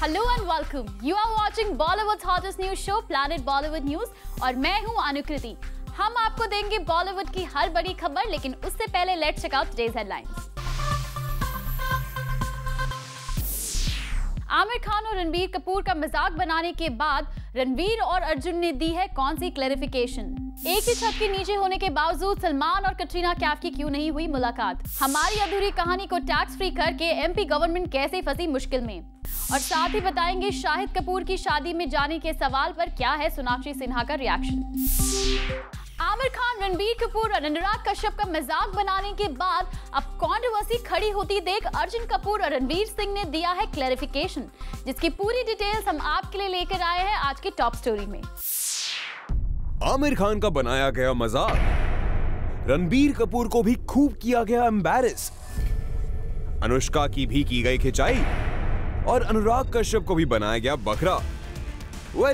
Hello and welcome. You are watching Bollywood hottest news show planet Bollywood news और मैं हूं अनुकृति। हम आपको देंगे बॉलीवुड की हर बड़ी खबर, लेकिन उससे पहले let's check out today's headlines. Aamir Khan और रणबीर कपूर का मजाक बनाने के बाद रणबीर और अर्जुन ने दी है कौन सी क्लैरिफिकेशन? एक ही छत के नीचे होने के बावजूद सलमान और कटरीना कैफ की क्यों नहीं हुई मुलाकात? हमारी अधूरी कहानी को टैक्स फ्री करके एमपी गवर्नमेंट कैसे फंसी मुश्किल में? और साथ ही बताएंगे शाहिद कपूर की शादी में जाने के सवाल पर क्या है सोनाक्षी सिन्हा का रिएक्शन। आमिर खान, रणबीर कपूर और अनुराग कश्यप का मजाक बनाने के बाद अब कंट्रोवर्सी खड़ी होती देख अर्जुन कपूर और रणवीर सिंह ने दिया है क्लैरिफिकेशन, जिसकी पूरी डिटेल्स हम आपके लिए लेकर आए हैं आज की टॉप स्टोरी में। आमिर खान का बनाया गया मजाक, रणबीर कपूर को भी खूब किया गया एम्बैरेस, अनुष्का की भी की गई खिंचाई और अनुराग कश्यप को भी बनाया गया बकरा।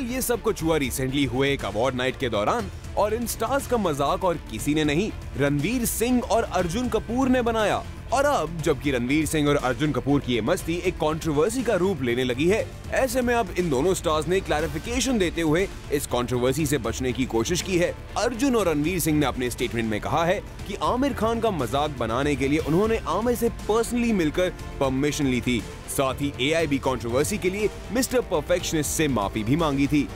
ये सब कुछ हुआ रिसेंटली हुए एक अवार्ड नाइट के दौरान और इन स्टार्स का मजाक और किसी ने नहीं, रणवीर सिंह और अर्जुन कपूर ने बनाया। और अब जबकि रणवीर सिंह और अर्जुन कपूर की ये मस्ती एक कंट्रोवर्सी का रूप लेने लगी है, ऐसे में अब इन दोनों स्टार्स ने क्लैरिफिकेशन देते हुए इस कंट्रोवर्सी से बचने की कोशिश की है। अर्जुन और रणवीर सिंह ने अपने स्टेटमेंट में कहा है कि आमिर खान का मजाक बनाने के लिए उन्होंने आमिर से पर्सनली मिलकर परमिशन ली थी। साथ ही एआईबी कंट्रोवर्सी के लिए मिस्टर परफेक्शनिस्ट से माफी भी मांगी थी।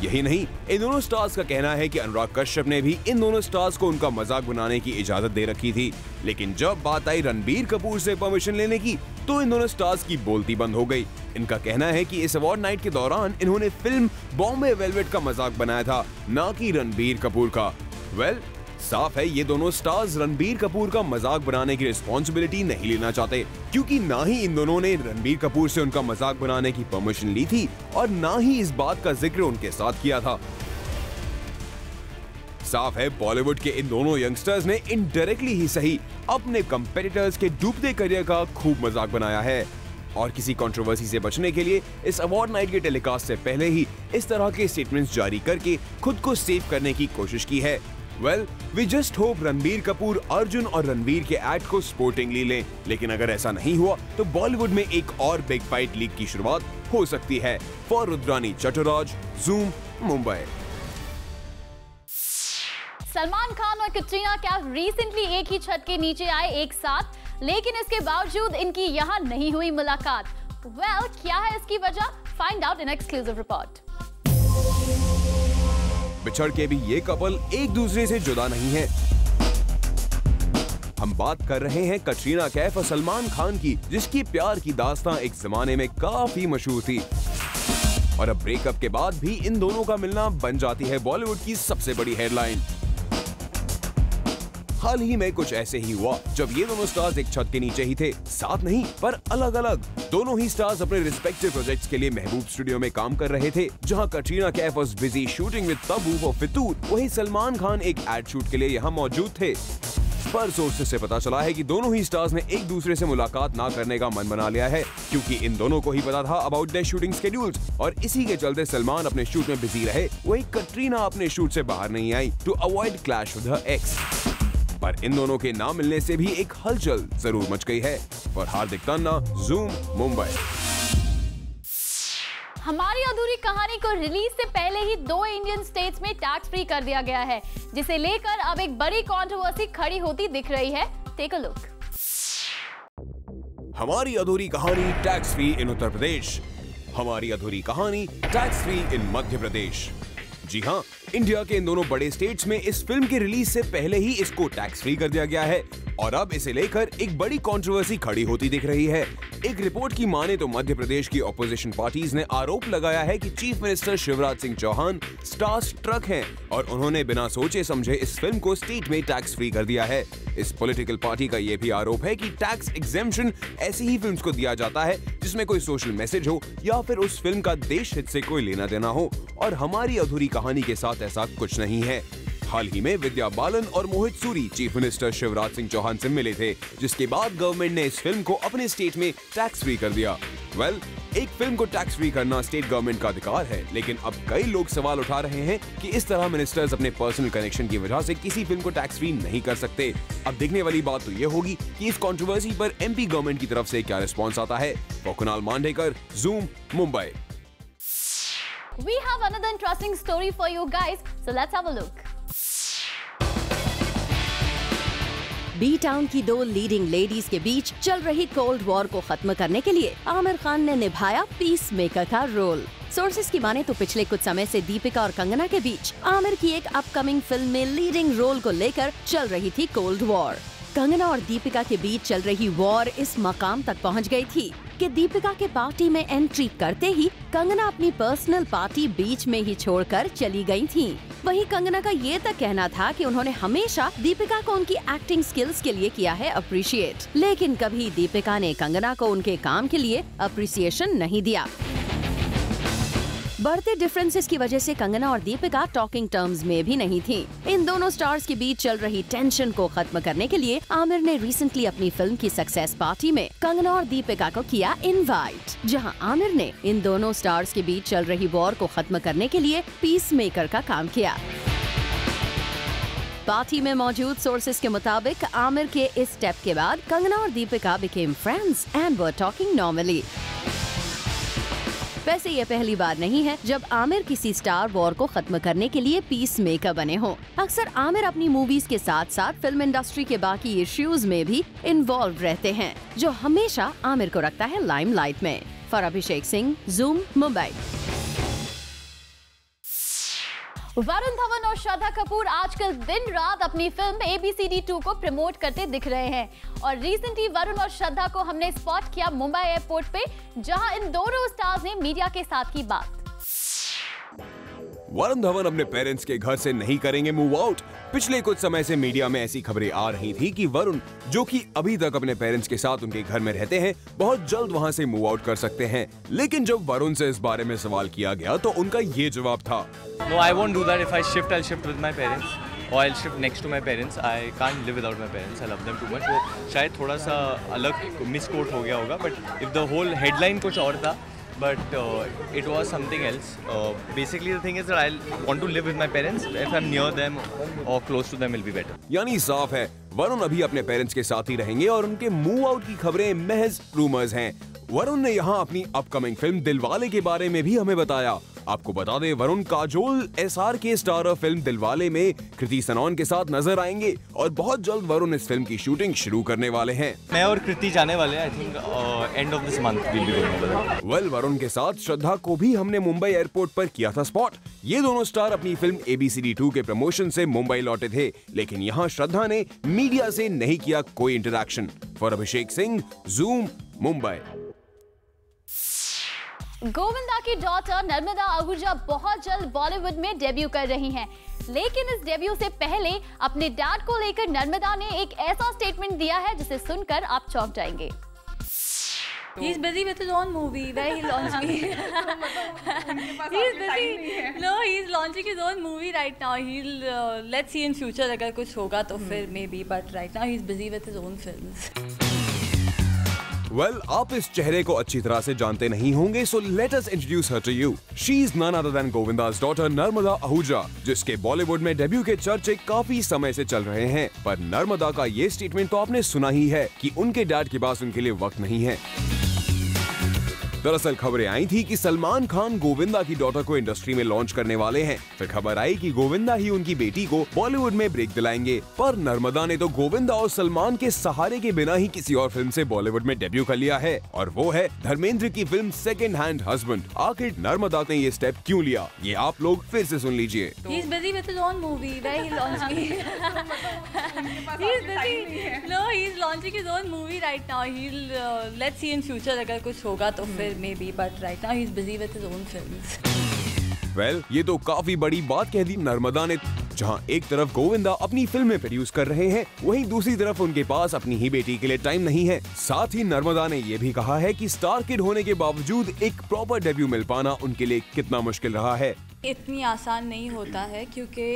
यही नहीं, इन दोनों स्टार्स का कहना है कि अनुराग कश्यप ने भी इन दोनों स्टार्स को उनका मजाक बनाने की इजाजत दे रखी थी, लेकिन जब बात आई रणबीर कपूर से परमिशन लेने की तो इन दोनों स्टार्स की बोलती बंद हो गई। इनका कहना है कि इस अवार्ड नाइट के दौरान इन्होंने फिल्म बॉम्बे वेलवेट का मजाक बनाया था, ना कि रणबीर कपूर का। साफ है ये दोनों स्टार्स रणबीर कपूर का मजाक बनाने की रिस्पॉन्सिबिलिटी नहीं लेना चाहते, क्योंकि ना ही इन दोनों ने रणबीर कपूर से उनका मजाक बनाने की परमिशन ली थी और ना ही इस बात का जिक्र उनके साथ किया था। साफ है बॉलीवुड के इन दोनों यंगस्टर्स ने इनडायरेक्टली ही सही अपने कंपेटिटर्स के डूबते करियर का खूब मजाक बनाया है और किसी कंट्रोवर्सी से बचने के लिए इस अवार्ड नाइट के टेलीकास्ट से पहले ही इस तरह के स्टेटमेंट्स जारी करके खुद को सेव करने की कोशिश की है। We just hope Ranbir Kapoor Arjun और रणवीर के एक्ट को स्पोर्टिंगली लें, लेकिन अगर ऐसा नहीं हुआ तो बॉलीवुड में एक और बिग फाइट लीग की शुरुआत हो सकती है। For Rudrani Chattoraj, Zoom, Mumbai. सलमान खान और कटरीना कैफ रिसेंटली एक ही छत के नीचे आए एक साथ, लेकिन इसके बावजूद इनकी यहाँ नहीं हुई मुलाकात। क्या है इसकी वजह? Find out in exclusive report. बिछड़ के भी ये कपल एक दूसरे से जुदा नहीं है। हम बात कर रहे हैं कटरीना कैफ और सलमान खान की, जिसकी प्यार की दास्तां एक जमाने में काफी मशहूर थी और अब ब्रेकअप के बाद भी इन दोनों का मिलना बन जाती है बॉलीवुड की सबसे बड़ी हेडलाइन। हाल ही में कुछ ऐसे ही हुआ जब ये दोनों स्टार्स एक छत के नीचे ही थे, साथ नहीं पर अलग अलग। दोनों ही स्टार्स अपने रिस्पेक्टिव प्रोजेक्ट्स के लिए महबूब स्टूडियो में काम कर रहे थे। जहां Katrina Kaif was busy shooting with Tabu for Fitoor, वहीं सलमान खान एक एड शूट के लिए यहां मौजूद थे। पर सोर्सेस से पता चला है कि दोनों ही स्टार्स ने एक दूसरे से मुलाकात ना करने का मन बना लिया है, क्योंकि इन दोनों को ही पता था अबाउट देयर शूटिंग शेड्यूल्स और इसी के चलते सलमान अपने शूट में बिजी रहे, वहीं कटरीना अपने शूट से बाहर नहीं आई to avoid clash with her ex. पर इन दोनों के ना मिलने से भी एक हलचल जरूर मच गई है। और हार्दिक तन्ना, ज़ूम, मुंबई। हमारी अधूरी कहानी को रिलीज से पहले ही 2 इंडियन स्टेट्स में टैक्स फ्री कर दिया गया है, जिसे लेकर अब एक बड़ी कंट्रोवर्सी खड़ी होती दिख रही है। Take a look. हमारी अधूरी कहानी tax free in Uttar Pradesh, हमारी अधूरी कहानी tax free in Madhya Pradesh. जी हाँ, इंडिया के इन दोनों बड़े स्टेट्स में इस फिल्म के रिलीज से पहले ही इसको टैक्स फ्री कर दिया गया है और अब इसे लेकर एक बड़ी कंट्रोवर्सी खड़ी होती दिख रही है। एक रिपोर्ट की माने तो मध्य प्रदेश की ऑपोजिशन पार्टीज ने आरोप लगाया है कि chief minister Shivraj Singh Chouhan star struck हैं और उन्होंने बिना सोचे समझे इस फिल्म को स्टेट में टैक्स फ्री कर दिया है। इस पॉलिटिकल पार्टी का यह भी आरोप है कि टैक्स एग्जेम्पशन ऐसी ही फिल्म्स को दिया जाता है जिसमें कोई सोशल मैसेज हो या फिर उस फिल्म का देश हित से कोई लेना देना हो, और हमारी अधूरी कहानी के साथ ऐसा कुछ नहीं है। हाल ही में विद्या बालन और मोहित सूरी चीफ मिनिस्टर शिवराज सिंह चौहान से मिले थे, जिसके बाद गवर्नमेंट ने इस फिल्म को अपने स्टेट में टैक्स फ्री कर दिया। वेल, एक फिल्म को टैक्स फ्री करना स्टेट गवर्नमेंट का अधिकार है, लेकिन अब कई लोग सवाल उठा रहे हैं कि इस तरह मिनिस्टर्स अपने पर्सनल कनेक्शन की वजह से किसी फिल्म को टैक्स फ्री नहीं कर सकते। अब देखने वाली बात तो ये होगी कि इस कंट्रोवर्सी पर एमपी गवर्नमेंट की तरफ से क्या रिस्पॉन्स आता है। Kunal Mandekar, zoom, Mumbai. We have another interesting story for you guys, so let's have a look. B town की दो लीडिंग लेडीज के बीच चल रही कोल्ड वॉर को खत्म करने के लिए आमिर खान ने निभाया पीस मेकर का रोल। सोर्सेज की माने तो पिछले कुछ समय से दीपिका और कंगना के बीच आमिर की एक अपकमिंग फिल्म में लीडिंग रोल को लेकर चल रही थी कोल्ड वॉर। कंगना और दीपिका के बीच चल रही वॉर इस मकाम तक पहुंच गई थी कि दीपिका के पार्टी में एंट्री करते ही कंगना अपनी पर्सनल पार्टी बीच में ही छोड़कर चली गई थी। वहीं कंगना का ये तक कहना था कि उन्होंने हमेशा दीपिका को उनकी एक्टिंग स्किल्स के लिए किया है अप्रिशिएट, लेकिन कभी दीपिका ने कंगना को उनके काम के लिए अप्रिसिएशन नहीं दिया। बढ़ते डिफरेंसेस की वजह से कंगना और दीपिका टॉकिंग टर्म्स में भी नहीं थी। इन दोनों स्टार्स के बीच चल रही टेंशन को खत्म करने के लिए आमिर ने रिसेंटली अपनी फिल्म की सक्सेस पार्टी में कंगना और दीपिका को किया इनवाइट, जहां आमिर ने इन दोनों स्टार्स के बीच चल रही वॉर को खत्म करने के लिए पीस मेकर का काम किया। पार्टी में मौजूद सोर्सेज के मुताबिक आमिर के इस स्टेप के बाद कंगना और Deepika became friends and were talking normally. वैसे ये पहली बार नहीं है जब आमिर किसी स्टार वॉर को खत्म करने के लिए पीस मेकर बने हों। अक्सर आमिर अपनी मूवीज के साथ साथ फिल्म इंडस्ट्री के बाकी इश्यूज में भी इन्वॉल्व रहते हैं, जो हमेशा आमिर को रखता है लाइमलाइट में। For Abhishek Singh, zoom, Mumbai. वरुण धवन और श्रद्धा कपूर आजकल दिन रात अपनी फिल्म ABCD 2 को प्रमोट करते दिख रहे हैं और रिसेंटली वरुण और श्रद्धा को हमने स्पॉट किया मुंबई एयरपोर्ट पे, जहां इन दोनों स्टार्स ने मीडिया के साथ की बात। वरुण धवन अपने पेरेंट्स के घर से नहीं करेंगे मूव आउट। पिछले कुछ समय से मीडिया में ऐसी खबरें आ रही थी कि वरुण, जो कि अभी तक अपने पेरेंट्स के साथ उनके घर में रहते हैं, बहुत जल्द वहां से मूव आउट कर सकते हैं। लेकिन जब वरुण से इस बारे में सवाल किया गया तो उनका ये जवाब था, No, I won't do that. If I shift, I'll shift with my parents, or I'll shift next to my parents. I can't live without my parents. I love them too much. वो शायद थोड़ा सा अलग misquote हो गया होगा, but if the whole headline कुछ और था, but it was something else. Basically, the thing is that I want to live with my parents. If I'm near them or close to them, will be better. यानी साफ है, वरुण अभी अपने parents के साथ ही रहेंगे और उनके मूव आउट की खबरें महज रूमर्स हैं। वरुण ने यहाँ अपनी अपकमिंग फिल्म दिलवाले के बारे में भी हमें बताया। आपको बता दें, Varun Kajol SRK starrer film Dilwale में कृति सनोन के साथ नजर आएंगे और बहुत जल्द वरुण इस फिल्म की शूटिंग शुरू करने वाले हैं। मैं और कृति जाने वाले हैं। I think end of this month we'll be going over there. Well, Varun के साथ श्रद्धा को भी हमने मुंबई एयरपोर्ट पर किया था स्पॉट। ये दोनों स्टार अपनी फिल्म ABCD 2 के प्रमोशन से मुंबई लौटे थे, लेकिन यहाँ श्रद्धा ने मीडिया से नहीं किया कोई interaction. For Abhishek Singh, zoom, Mumbai. Govinda की डॉटर नर्मदा आहूजा बहुत जल्द बॉलीवुड में डेब्यू कर रही हैं, लेकिन इस डेब्यू से पहले अपने डैड को लेकर नर्मदा ने एक ऐसा स्टेटमेंट दिया है जिसे सुनकर आप चौंक जाएंगे। He's busy with his own movie where he launched me. He's busy. No, he's launching his own movie right now. He'll let's see in future अगर कुछ होगा तो फिर maybe, but right now he's busy with his own films. Well, आप इस चेहरे को अच्छी तरह से जानते नहीं होंगे, so let us introduce her to you. She is none other than Govinda's daughter Narmada Ahuja, जिसके बॉलीवुड में डेब्यू के चर्चे काफी समय से चल रहे हैं। पर नर्मदा का ये स्टेटमेंट तो आपने सुना ही है कि उनके डैड के पास उनके लिए वक्त नहीं है। दरअसल खबरें आई थी कि सलमान खान गोविंदा की डॉटर को इंडस्ट्री में लॉन्च करने वाले हैं। फिर खबर आई कि गोविंदा ही उनकी बेटी को बॉलीवुड में ब्रेक दिलाएंगे। पर नर्मदा ने तो गोविंदा और सलमान के सहारे के बिना ही किसी और फिल्म से बॉलीवुड में डेब्यू कर लिया है, और वो है धर्मेंद्र की फिल्म सेकंड हैंड हस्बैंड। आखिर नर्मदा ने ये स्टेप क्यों लिया, ये आप लोग फिर से सुन लीजिए। He's busy with his own movie where he launched me. He's busy. No, he's launching his own movie right now. He'll let's see in future अगर कुछ होगा तो फिर maybe, but right now he's busy with his own films. Well, ये तो काफी बड़ी बात कह दी नर्मदा ने। जहां एक तरफ गोविंदा अपनी फिल्में प्रोड्यूस कर रहे हैं, वहीं दूसरी तरफ उनके पास अपनी ही बेटी के लिए टाइम नहीं है। साथ ही नर्मदा ने ये भी कहा है कि स्टार किड होने के बावजूद एक प्रॉपर डेब्यू मिल पाना उनके लिए कितना मुश्किल रहा है। इतनी आसान नहीं होता है क्योंकि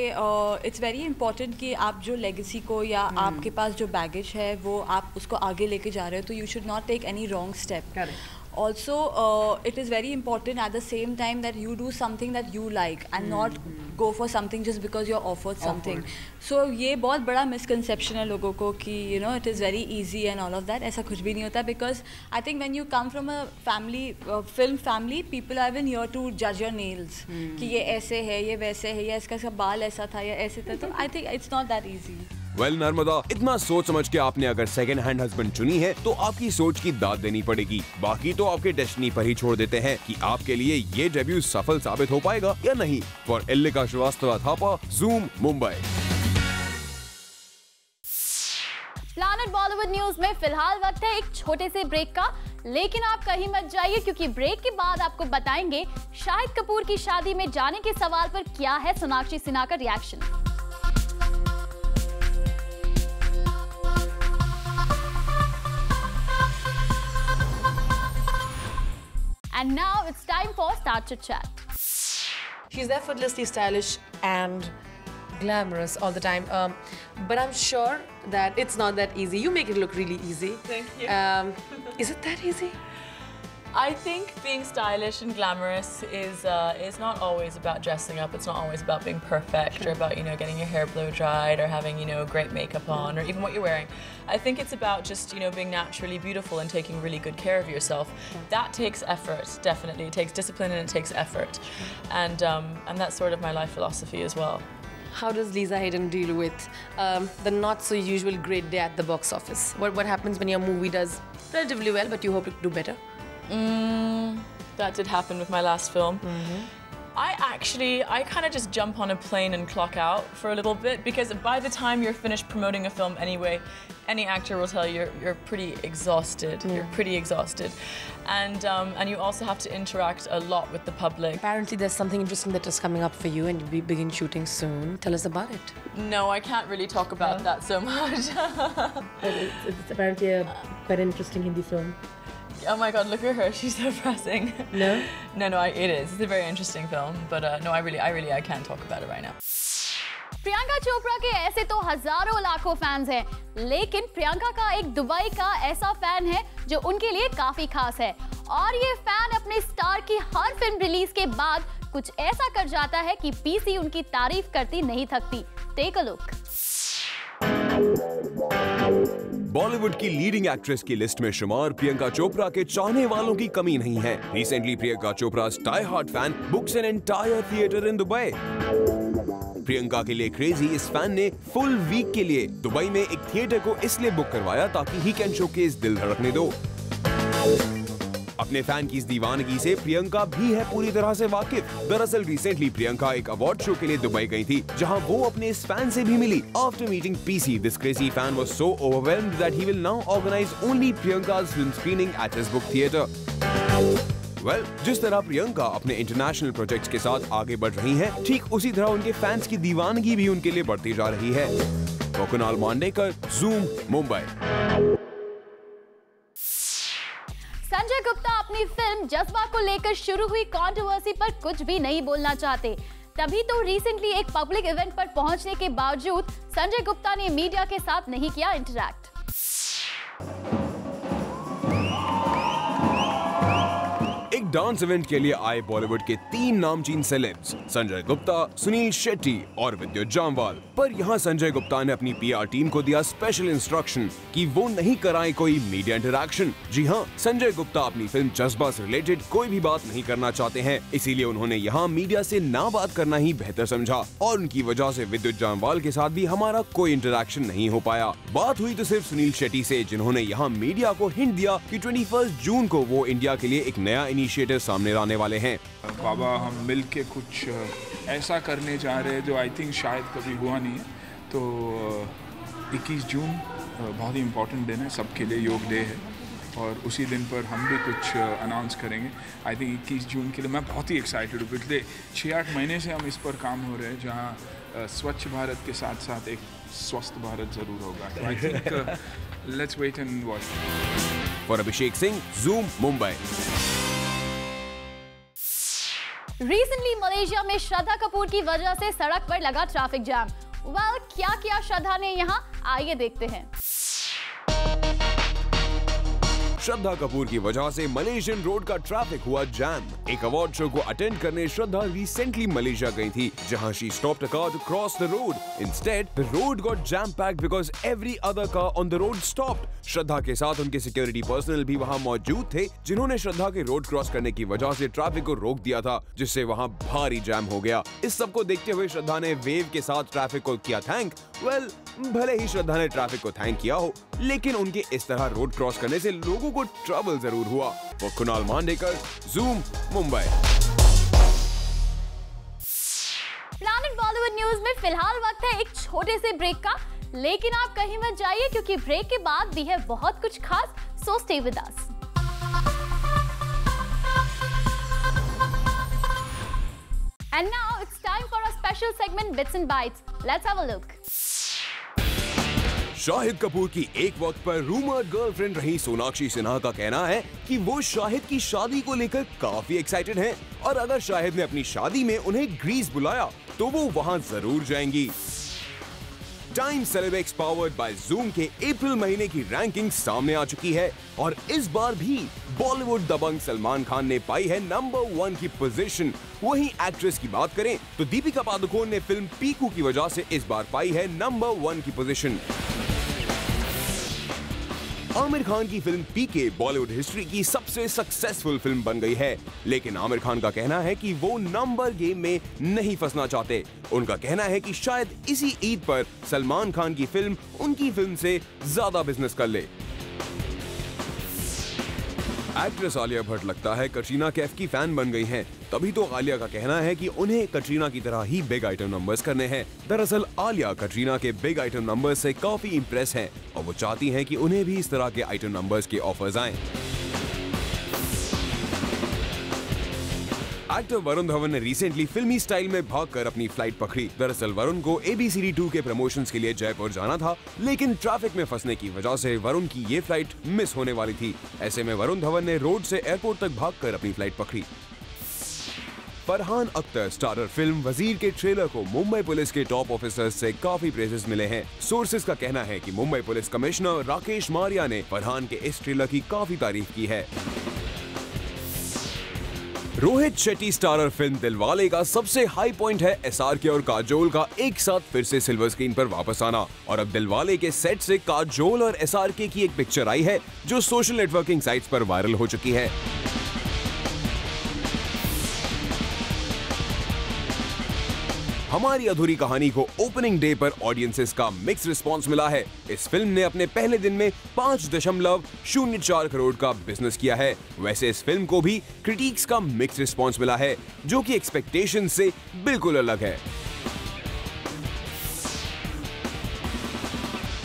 इट्स वेरी इंपॉर्टेंट कि आप जो लेगेसी को या आपके पास जो बैगेज है वो आप उसको आगे लेके जा रहे हो, तो you should not take any wrong step. also it is very important at the same time that you do something that you like and not go for something just because you're offered something. So ये बहुत बड़ा misconception है लोगों को कि you know it is very easy and all of that. ऐसा कुछ भी नहीं होता because I think when you come from a family film family, people are even here to judge your nails कि ये ऐसे है, ये वैसे है, या इसका बाल ऐसा था या ऐसे था. तो I think it's not that easy. Well Narmada, इतना सोच समझ के आपने अगर सेकंड हैंड हस्बैंड चुनी है तो आपकी सोच की दाद देनी पड़ेगी. बाकी तो आपके डेस्टिनी पर ही छोड़ देते हैं कि आपके लिए ये डेब्यू सफल साबित हो पाएगा या नहीं. For Illika Srivastava Thapa, Zoom Mumbai. Planet Bollywood news में फिलहाल वक्त है एक छोटे से ब्रेक का, लेकिन आप कहीं मत जाइए क्योंकि ब्रेक के बाद आपको बताएंगे शाहिद कपूर की शादी में जाने के सवाल पर क्या है सोनाक्षी सिन्हा का reaction. And now it's time for Star Chit Chat. She's effortlessly stylish and glamorous all the time. But I'm sure that it's not that easy. You make it look really easy. Thank you. Is it that easy? I think being stylish and glamorous is not always about dressing up. It's not always about being perfect or about, you know, getting your hair blow dried or having, you know, great makeup on or even what you're wearing. I think it's about just, you know, being naturally beautiful and taking really good care of yourself. That takes effort, definitely. It takes discipline and it takes effort. And that's sort of my life philosophy as well. How does Lisa Hayden deal with the not so usual great day at the box office? What happens when your movie does relatively well but you hope to do better? That did happen with my last film. I kind of just jump on a plane and clock out for a little bit because by the time you're finished promoting a film anyway, any actor will tell you you're pretty exhausted. You're pretty exhausted. And you also have to interact a lot with the public. Apparently there's something interesting that is coming up for you and you'll begin shooting soon. Tell us about it. No, I can't really talk about that so much. It's apparently a quite interesting Hindi film. Oh my God, look at her. She's so pressing. No? No, it is. It's a very interesting film. But no, I can't talk about it right now. Priyanka Chopra के ऐसे तो हजारों लाखों fans हैं, लेकिन प्रियंका का एक Dubai का ऐसा फैन है जो उनके लिए काफी खास है. और ये फैन अपने स्टार की हर फिल्म रिलीज के बाद कुछ ऐसा कर जाता है कि पीसी उनकी तारीफ करती नहीं थकती. Take a look. बॉलीवुड की लीडिंग एक्ट्रेस की लिस्ट में शुमार प्रियंका चोपड़ा के चाहने वालों की कमी नहीं है. Recently Priyanka Chopra die hard fan books an entire theatre in Dubai. Priyanka के लिए क्रेजी इस फैन ने फुल वीक के लिए दुबई में एक थिएटर को इसलिए बुक करवाया ताकि ही कैन शोकेस दिल धड़कने दो. अपने फैन की इस दीवानगी से प्रियंका भी है पूरी तरह से वाकिफ. दरअसल रिसेंटली प्रियंका एक अवार्ड शो के लिए दुबई गई थी जहां वो अपने इस फैन से भी मिली. After meeting PC, this crazy fan was so overwhelmed that he will now organise only Priyanka's film screening at his book theatre. Well, जिस तरह प्रियंका अपने इंटरनेशनल प्रोजेक्ट्स के साथ आगे बढ़ रही हैं, ठीक उसी तरह उनके फैंस की दीवानगी भी उनके लिए बढ़ती जा रही है. कुणाल मांडेकर, ज़ूम मुंबई. संजय गुप्ता अपनी फिल्म जज्बा को लेकर शुरू हुई कंट्रोवर्सी पर कुछ भी नहीं बोलना चाहते. तभी तो रिसेंटली एक पब्लिक इवेंट पर पहुंचने के बावजूद संजय गुप्ता ने मीडिया के साथ नहीं किया इंटरैक्ट. एक डांस इवेंट के लिए आए बॉलीवुड के 3 नामचीन सेलेब्स संजय गुप्ता, सुनील शेट्टी और विद्युत जामवाल. पर यहाँ संजय गुप्ता ने अपनी पीआर टीम को दिया स्पेशल इंस्ट्रक्शन कि वो नहीं कराएं कोई मीडिया इंटरैक्शन. जी हाँ, संजय गुप्ता अपनी फिल्म जज्बा से रिलेटेड कोई भी बात नहीं करना चाहते हैं, इसीलिए उन्होंने यहाँ मीडिया से ना बात करना ही बेहतर समझा. और उनकी वजह से विद्युत जामवाल के साथ भी हमारा कोई इंटरैक्शन नहीं हो पाया. बात हुई तो सिर्फ सुनील शेट्टी से, जिन्होंने यहाँ मीडिया को हिंट दिया कि 21 जून को वो इंडिया के लिए एक नया इनिशिएटिव सामने लाने वाले हैं. बाबा, हम मिल के कुछ ऐसा करने जा रहे हैं जो आई थिंक शायद कभी हुआ नहीं है. तो 21 जून बहुत ही इम्पोर्टेंट दिन है सबके लिए, योग डे है. और उसी दिन पर हम भी कुछ अनाउंस करेंगे. आई थिंक 21 जून के लिए मैं बहुत ही एक्साइटेड हूँ. पिछले 6-8 महीने से हम इस पर काम हो रहे हैं, जहाँ स्वच्छ भारत के साथ साथ एक स्वस्थ भारत जरूर होगा. तो I think let's wait and watch. For Abhishek Singh, zoom Mumbai. Recently Malaysia में श्रद्धा कपूर की वजह से सड़क पर लगा ट्रैफिक जैम. वेल, क्या किया श्रद्धा ने यहाँ, आइए देखते हैं. श्रद्धा कपूर की वजह से मलेशियन रोड का ट्रैफिक हुआ जैम। एक अवार्ड शो को अटेंड करने श्रद्धा रिसेंटली मलेशिया गई थी, जहां she stopped a car to cross the road. Instead the road got jam packed because every other car on the road stopped. Shraddha के साथ उनके सिक्योरिटी पर्सनल भी वहां मौजूद थे, जिन्होंने श्रद्धा के रोड क्रॉस करने की वजह से ट्रैफिक को रोक दिया था, जिससे वहां भारी जैम हो गया। इस सब को देखते हुए श्रद्धा ने वेव के साथ ट्रैफिक को किया थैंक। वेल, भले ही श्रद्धा ने ट्रैफिक को थैंक किया हो, लेकिन उनके इस तरह रोड क्रॉस करने से लोगों को ट्रबल जरूर हुआ। वो Kunal Mandekar, zoom, Mumbai. Planet Bollywood news में फिलहाल वक्त है एक छोटे से ब्रेक का, लेकिन आप कहीं मत जाइए क्योंकि ब्रेक के बाद भी है बहुत कुछ खास, so stay with us. And now it's time for a special segment, Bits and Bites. Let's have a look. Shahid Kapoor की एक वक्त पर रूमर्ड गर्लफ्रेंड रही सोनाक्षी सिन्हा का कहना है कि वो शाहिद की शादी को लेकर काफी एक्साइटेड हैं, और अगर शाहिद ने अपनी शादी में उन्हें ग्रीस बुलाया तो वो वहां जरूर जाएंगी। Time celebs powered by zoom के अप्रैल महीने की रैंकिंग सामने आ चुकी है, और इस बार भी बॉलीवुड दबंग सलमान खान ने पाई है नंबर 1 की पोजीशन। वहीं एक्ट्रेस की बात करें तो दीपिका पादुकोण ने फिल्म पीकू की वजह से इस बार पाई है नंबर 1 की पोजीशन। आमिर खान की फिल्म पीके बॉलीवुड हिस्ट्री की सबसे सक्सेसफुल फिल्म बन गई है, लेकिन आमिर खान का कहना है कि वो नंबर गेम में नहीं फंसना चाहते। उनका कहना है कि शायद इसी ईद पर सलमान खान की फिल्म उनकी फिल्म से ज्यादा बिजनेस कर ले। एक्ट्रेस आलिया भट्ट लगता है कटरीना कैफ की फैन बन गई हैं, तभी तो आलिया का कहना है कि उन्हें कटरीना की तरह ही बिग आइटम नंबर्स करने हैं। दरअसल आलिया कटरीना के बिग आइटम नंबर्स से काफी इंप्रेस हैं, और वो चाहती हैं कि उन्हें भी इस तरह के आइटम नंबर्स के ऑफर्स आएं। एक्टर वरुण धवन ने रिसेंटली फिल्मी स्टाइल में भागकर अपनी फ्लाइट पकड़ी। दरअसल वरुण को ABCD 2 के प्रमोशंस के लिए जयपुर जाना था, लेकिन ट्रैफिक में फंसने की वजह से वरुण की ये फ्लाइट मिस होने वाली थी। ऐसे में वरुण धवन ने रोड से एयरपोर्ट तक भागकर अपनी फ्लाइट पकड़ी। फरहान अख्तर स्टारर फिल्म वजीर के ट्रेलर को मुंबई पुलिस के टॉप ऑफिसर्स से काफी प्रेजेस मिले हैं। सोर्सेज का कहना है कि मुंबई पुलिस कमिश्नर राकेश मारिया ने फरहान के इस ट्रेलर की काफी तारीफ की है। रोहित शेट्टी स्टारर फिल्म दिलवाले का सबसे हाई पॉइंट है SRK और काजोल का एक साथ फिर से सिल्वर स्क्रीन पर वापस आना, और अब दिलवाले के सेट से काजोल और SRK की एक पिक्चर आई है जो सोशल नेटवर्किंग साइट्स पर वायरल हो चुकी है। हमारी अधूरी कहानी को ओपनिंग डे पर ऑडियंसेस का मिक्स रिस्पांस मिला है। इस फिल्म ने अपने पहले दिन में 5.04 करोड़ का बिजनेस किया है। वैसे इस फिल्म को भी क्रिटिक्स का मिक्स रिस्पांस मिला है, जो कि एक्सपेक्टेशन से बिल्कुल अलग है।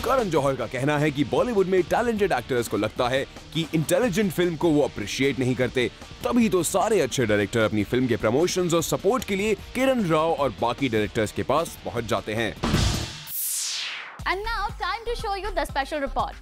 करण जौहर का कहना है कि बॉलीवुड में टैलेंटेड एक्टर्स को लगता है कि इंटेलिजेंट फिल्म को वो अप्रिशिएट नहीं करते, तभी तो सारे अच्छे डायरेक्टर अपनी फिल्म के प्रमोशंस और सपोर्ट के लिए किरण राव और बाकी डायरेक्टर्स के पास पहुंच जाते हैं। And now time to show you the special report.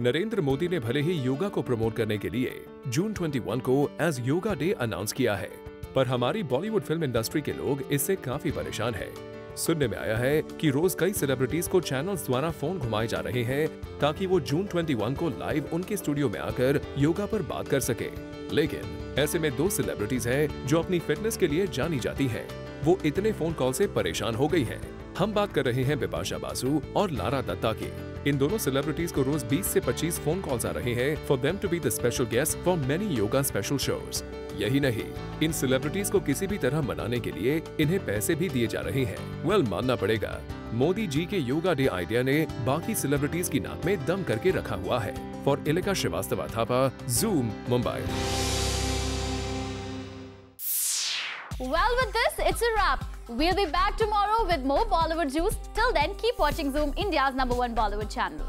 Narendra Modi ने भले ही योगा को प्रमोट करने के लिए जून 21 को एज योगा डे अनाउंस किया है, पर हमारी बॉलीवुड फिल्म इंडस्ट्री के लोग इससे काफी परेशान हैं। सुनने में आया है कि रोज कई सेलिब्रिटीज को चैनल्स द्वारा फोन घुमाए जा रहे हैं ताकि वो जून 21 को लाइव उनके स्टूडियो में आकर योगा पर बात कर सके। लेकिन ऐसे में 2 सेलिब्रिटीज हैं जो अपनी फिटनेस के लिए जानी जाती हैं। वो इतने फोन कॉल से परेशान हो गई हैं। हम बात कर रहे हैं बिपाशा बासु और लारा दत्ता की। इन दोनों सेलिब्रिटीज को रोज 20 से 25 फोन कॉल्स आ रहे हैं for them to be the special guest for many yoga special shows. यही नहीं, इन सेलिब्रिटीज को किसी भी तरह मनाने के लिए इन्हें पैसे भी दिए जा रहे हैं। वेल, मानना पड़ेगा मोदी जी के योगा डे आइडिया ने बाकी सेलिब्रिटीज की नाक में दम करके रखा हुआ है। For Ilika Srivastava Thapa, Zoom, Mumbai. Well, with this, it's a wrap. We'll be back tomorrow with more Bollywood juice. Till then, keep watching Zoom, India's #1 Bollywood channel.